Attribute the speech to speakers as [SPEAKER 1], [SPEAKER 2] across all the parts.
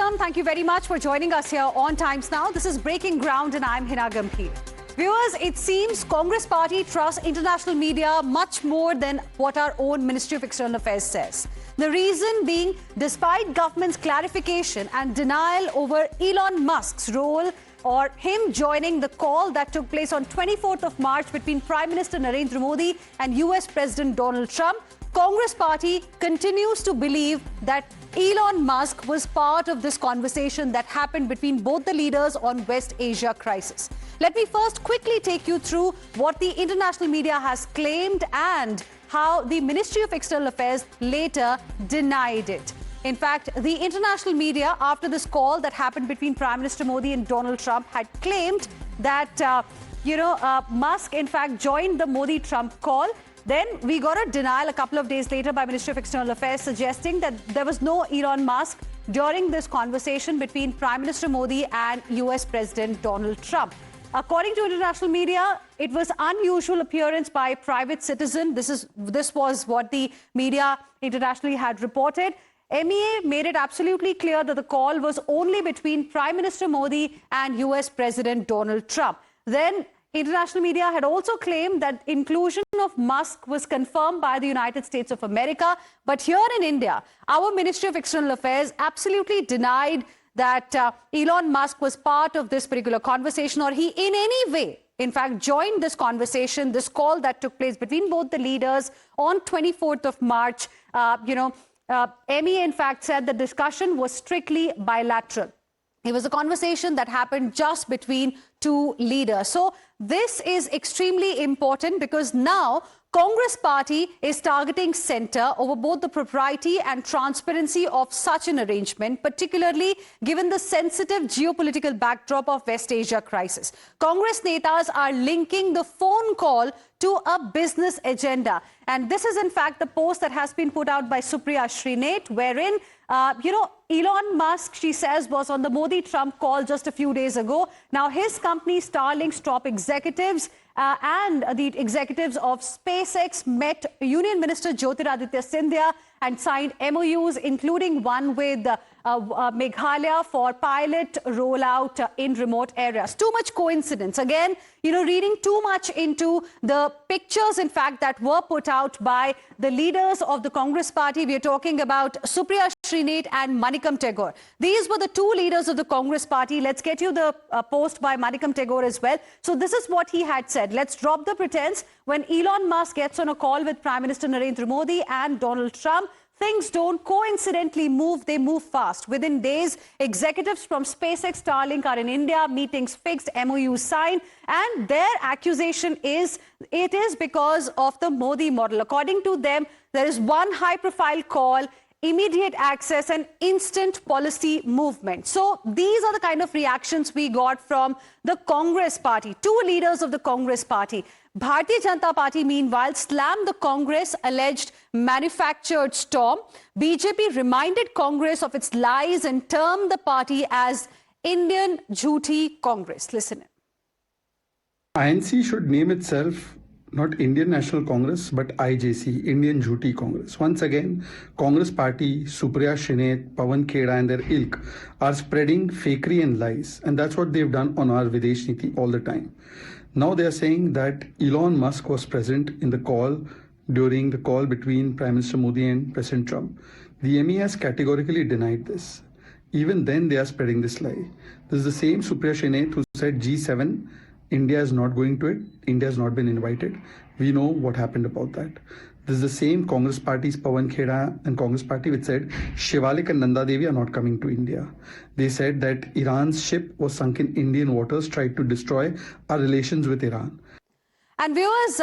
[SPEAKER 1] welcome. Thank you very much for joining us here on Times Now. This is Breaking Ground and I'm Heena Gambhir. Viewers, it seems Congress party trusts international media much more than what our own Ministry of External Affairs says. The reason being, despite government's clarification and denial over Elon Musk's role or him joining the call that took place on 24th of March between Prime Minister Narendra Modi and US President Donald Trump, Congress party continues to believe that Elon Musk was part of this conversation that happened between both the leaders on West Asia crisis. Let me first quickly take you through what the international media has claimed and how the Ministry of External Affairs later denied it. In fact, the international media, after this call that happened between Prime Minister Modi and Donald Trump, had claimed that, Musk, in fact, joined the Modi-Trump call. Then we got a denial a couple of days later by Ministry of External Affairs suggesting that there was no Elon Musk during this conversation between Prime Minister Modi and US President Donald Trump. According to international media, it was unusual appearance by a private citizen. This was what the media internationally had reported. MEA made it absolutely clear that the call was only between Prime Minister Modi and US President Donald Trump. Then international media had also claimed that inclusion of Musk was confirmed by the United States of America. But here in India, our Ministry of External Affairs absolutely denied that Elon Musk was part of this particular conversation or he in any way, in fact, joined this conversation, this call that took place between both the leaders on 24th of March. MEA, in fact, said the discussion was strictly bilateral. It was a conversation that happened just between two leaders. So this is extremely important because now Congress party is targeting center over both the propriety and transparency of such an arrangement, particularly given the sensitive geopolitical backdrop of West Asia crisis. Congress netas are linking the phone call to a business agenda. And this is in fact the post that has been put out by Supriya Srinath, wherein Elon Musk, she says, was on the Modi-Trump call just a few days ago. Now, his company, Starlink's top executives and the executives of SpaceX met Union Minister Jyotiraditya Scindia and signed MOUs, including one with Meghalaya for pilot rollout in remote areas. Too much coincidence. Again, reading too much into the pictures, in fact, that were put out by the leaders of the Congress party. We are talking about Supriya Srinath and Manikam Tagore. These were the two leaders of the Congress party. Let's get you the post by Manikam Tagore as well. So this is what he had said. Let's drop the pretense. When Elon Musk gets on a call with Prime Minister Narendra Modi and Donald Trump, things don't coincidentally move, they move fast. Within days, executives from SpaceX, Starlink are in India, meetings fixed, MOUs signed, and their accusation is it is because of the Modi model. According to them, there is one high-profile call, immediate access and instant policy movement. So these are the kind of reactions we got from the Congress party, two leaders of the Congress party. Bharatiya Janata Party, meanwhile, slammed the Congress alleged manufactured storm. BJP reminded Congress of its lies and termed the party as Indian Jhoothi Congress. Listen in.
[SPEAKER 2] INC should name itself not Indian National Congress, but IJC, Indian Jhoothi Congress. Once again, Congress party, Supriya Srinath, Pawan Kheda and their ilk are spreading fakery and lies. And that's what they've done on our Videsh Niti all the time. Now they are saying that Elon Musk was present in the call during the call between Prime Minister Modi and President Trump. The MEA has categorically denied this. Even then they are spreading this lie. This is the same Supriya Srinath who said G7, India is not going to it. India has not been invited. We know what happened about that. This is the same Congress party's Pawan Kheda and Congress party which said Shivalik and Nanda Devi are not coming to India. They said that Iran's ship was sunk in Indian waters, tried to destroy our relations with Iran.
[SPEAKER 1] And viewers,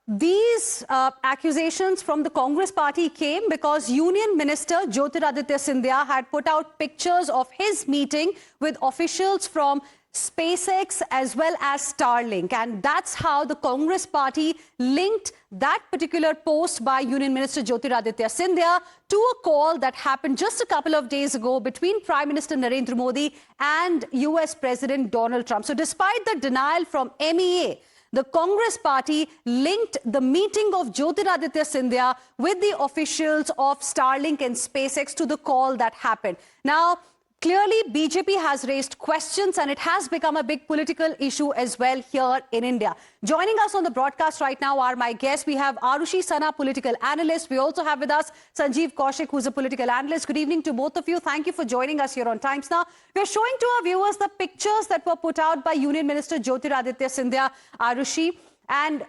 [SPEAKER 1] these accusations from the Congress party came because Union Minister Jyotiraditya Scindia had put out pictures of his meeting with officials from SpaceX as well as Starlink. And that's how the Congress party linked that particular post by Union Minister Jyotiraditya Scindia to a call that happened just a couple of days ago between Prime Minister Narendra Modi and US President Donald Trump. So despite the denial from MEA, the Congress party linked the meeting of Jyotiraditya Scindia with the officials of Starlink and SpaceX to the call that happened. Now, Clearly, BJP has raised questions and it has become a big political issue as well here in India. Joining us on the broadcast right now are my guests. We have Arushi Sana, political analyst. We also have with us Sanjiv Kaushik, who's a political analyst. Good evening to both of you. Thank you for joining us here on Times Now. We're showing to our viewers the pictures that were put out by Union Minister Jyotiraditya Scindia, Arushi. And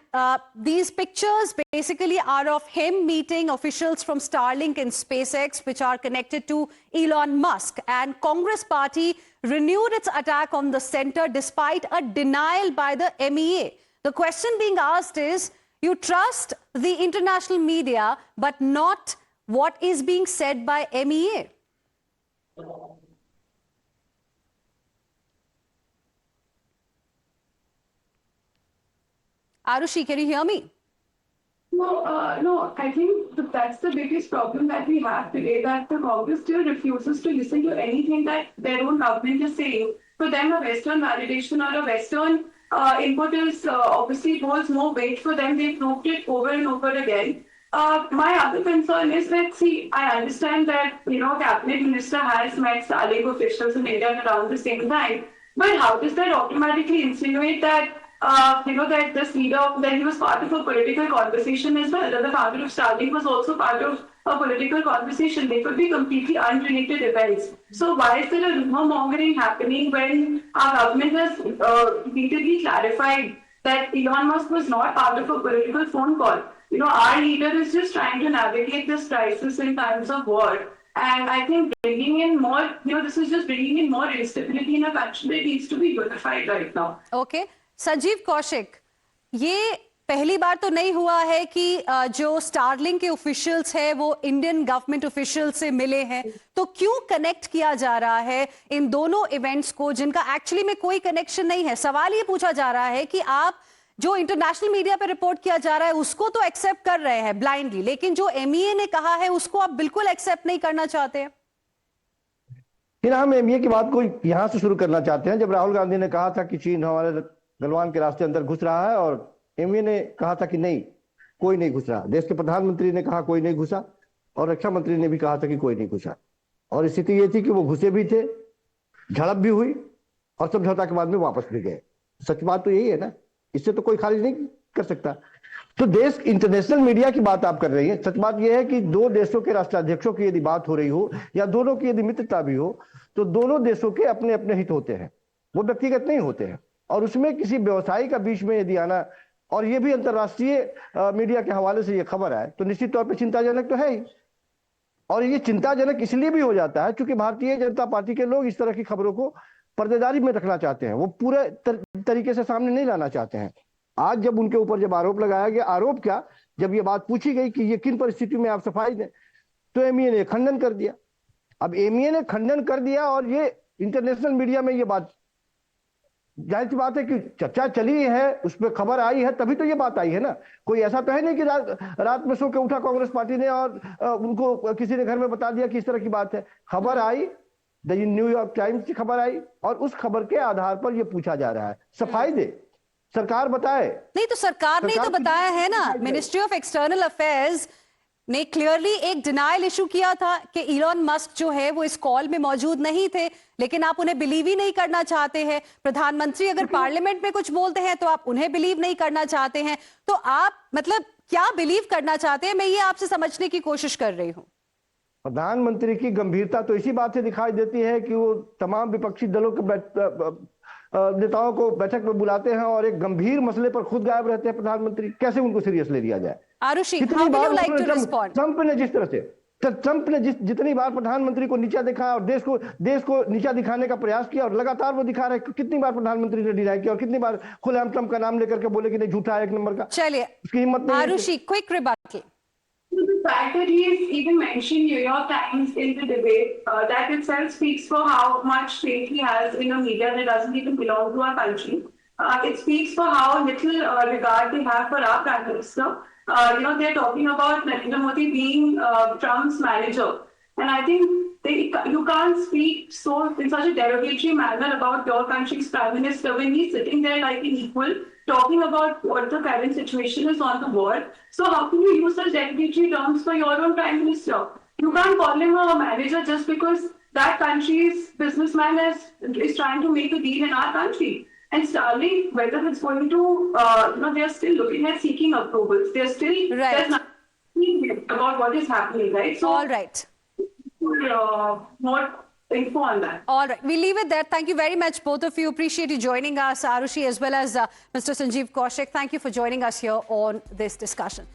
[SPEAKER 1] these pictures basically are of him meeting officials from Starlink and SpaceX, which are connected to Elon Musk. And Congress party renewed its attack on the center despite a denial by the MEA. The question being asked is, you trust the international media, but not what is being said by MEA. Arushi, can you hear me?
[SPEAKER 3] No, I think that's the biggest problem that we have today, that the Congress still refuses to listen to anything that their own government is saying. For them, a Western validation or a Western input is obviously holds more weight for them. They've proved it over and over again. My other concern is that, see, I understand that, Cabinet Minister has met Starlink officials in India at around the same time. But how does that automatically insinuate that that this leader, that he was part of a political conversation as well, that the founder of Starlink was also part of a political conversation? They could be completely unrelated events. So why is there a rumor mongering happening when our government has repeatedly clarified that Elon Musk was not part of a political phone call? Our leader is just trying to navigate this crisis in times of war. And I think bringing in more, this is just bringing in more instability in a country that needs to be unified right now.
[SPEAKER 1] Okay. Sanjeev Kaushik, ये पहली बार तो नहीं हुआ है कि जो Starlink के officials हैं वो इंडियन गवर्नमेंट ऑफिशियल से मिले हैं, तो क्यों कनेक्ट किया जा रहा है इन दोनों इवेंट्स को जिनका एक्चुअली में कोई कनेक्शन नहीं है? सवाल ये पूछा जा रहा है कि आप जो इंटरनेशनल मीडिया पे रिपोर्ट किया जा रहा है उसको तो एक्सेप्ट कर रहे हैं ब्लाइंडली, लेकिन जो MEA ने कहा है उसको आप बिल्कुल एक्सेप्ट नहीं करना चाहते हैं।
[SPEAKER 4] फिर हम MEA की बात को यहां से शुरू करना चाहते हैं। जब राहुल गांधी ने कहा था कि चीन हमारे गलवान के रास्ते अंदर घुस रहा है और MEA ने कहा था कि नहीं, कोई नहीं घुस रहा, देश के प्रधानमंत्री ने कहा कोई नहीं घुसा और रक्षा मंत्री ने भी कहा था कि कोई नहीं घुसा, और स्थिति ये थी कि वो घुसे भी थे, झड़प भी हुई और समझौता के बाद में वापस भी गए। सच बात तो यही है ना, इससे तो कोई खारिज नहीं कर सकता। तो देश, इंटरनेशनल मीडिया की बात आप कर रही है, सच बात यह है कि दो देशों के राष्ट्राध्यक्षों की यदि बात हो रही हो या दोनों की यदि मित्रता भी हो, तो दोनों देशों के अपने अपने हित होते हैं, वो व्यक्तिगत नहीं होते हैं। और उसमें किसी व्यवसायी का बीच में यदि आना, और ये भी अंतर्राष्ट्रीय मीडिया के हवाले से ये खबर आए, तो निश्चित तौर पर चिंताजनक तो है ही। और ये चिंताजनक इसलिए भी हो जाता है क्योंकि भारतीय जनता पार्टी के लोग इस तरह की खबरों को पर्देदारी में रखना चाहते हैं, वो पूरे तरीके से सामने नहीं लाना चाहते हैं। आज जब उनके ऊपर जब आरोप लगाया गया, आरोप क्या, जब ये बात पूछी गई कि ये किन परिस्थितियों में आप सफाई दें, तो MEA ने खंडन कर दिया। अब MEA ने खंडन कर दिया और ये इंटरनेशनल मीडिया में ये बात, जाहिर सी बात है कि चर्चा चली है, उस पर खबर आई है, तभी तो ये बात आई है ना। कोई ऐसा तो है नहीं कि रात में सो के उठा कांग्रेस पार्टी ने और उनको किसी ने घर में बता दिया कि इस तरह की बात है। खबर आई, न्यूयॉर्क टाइम्स की खबर आई और उस खबर के आधार पर ये पूछा जा रहा है। सफाई दे, सरकार बताए। नहीं
[SPEAKER 1] तो सरकार ने तो बताया है ना, मिनिस्ट्री ऑफ एक्सटर्नल अफेयर्स ने क्लियरली एक डिनायल इशू किया था कि इलॉन मस्क जो है वो इस कॉल में मौजूद नहीं थे, लेकिन आप उन्हें बिलीव ही नहीं करना चाहते हैं। प्रधानमंत्री अगर पार्लियामेंट में कुछ बोलते हैं तो आप उन्हें बिलीव नहीं करना चाहते हैं, तो आप मतलब क्या बिलीव करना चाहते हैं? मैं ये आपसे समझने की कोशिश कर रही हूँ।
[SPEAKER 4] प्रधानमंत्री की गंभीरता तो इसी बात से दिखाई देती है कि वो तमाम विपक्षी दलों के नेताओं को बैठक में बुलाते हैं और एक गंभीर मसले पर खुद गायब रहते हैं प्रधानमंत्री। कैसे उनको सीरियस ले लिया जाए?
[SPEAKER 1] Arushi, how would you like to respond?
[SPEAKER 4] Trump ने जिस तरह से ट्रंप ने जितनी बार प्रधानमंत्री को नीचा दिखाया और देश को नीचा दिखाने का प्रयास किया, और लगातार वो दिखा रहे हैं। कितनी बार प्रधानमंत्री ने डिनाई किया और कितनी बार खुलेआम ट्रंप का नाम लेकर के बोले कि नहीं, झूठा है एक नंबर का।
[SPEAKER 1] चलिए,
[SPEAKER 4] उसकी हिम्मत नहीं।
[SPEAKER 1] Arushi, quick rebuttal.
[SPEAKER 3] The fact that he has even mentioned New York Times in the debate, that itself speaks for how much faith he has in a media that doesn't even belong to our country. It speaks for how little regard they have for our Prime Minister. They're talking about Narendra Modi being Trump's manager. And I think you can't speak in such a derogatory manner about your country's Prime Minister when he's sitting there like an equal, talking about what the current situation is on the board. So how can you use such derogatory terms for your own Prime Minister? You can't call him a manager just because that country's businessman is trying to make a deal in our country. And Starlink, whether it's going to, they're still looking at seeking approvals. They're still, there's nothing about what is happening, right? So,
[SPEAKER 1] all right.
[SPEAKER 3] More info on that.
[SPEAKER 1] All right. We'll leave it there. Thank you very much, both of you. Appreciate you joining us, Arushi, as well as Mr. Sanjiv Kaushik. Thank you for joining us here on this discussion.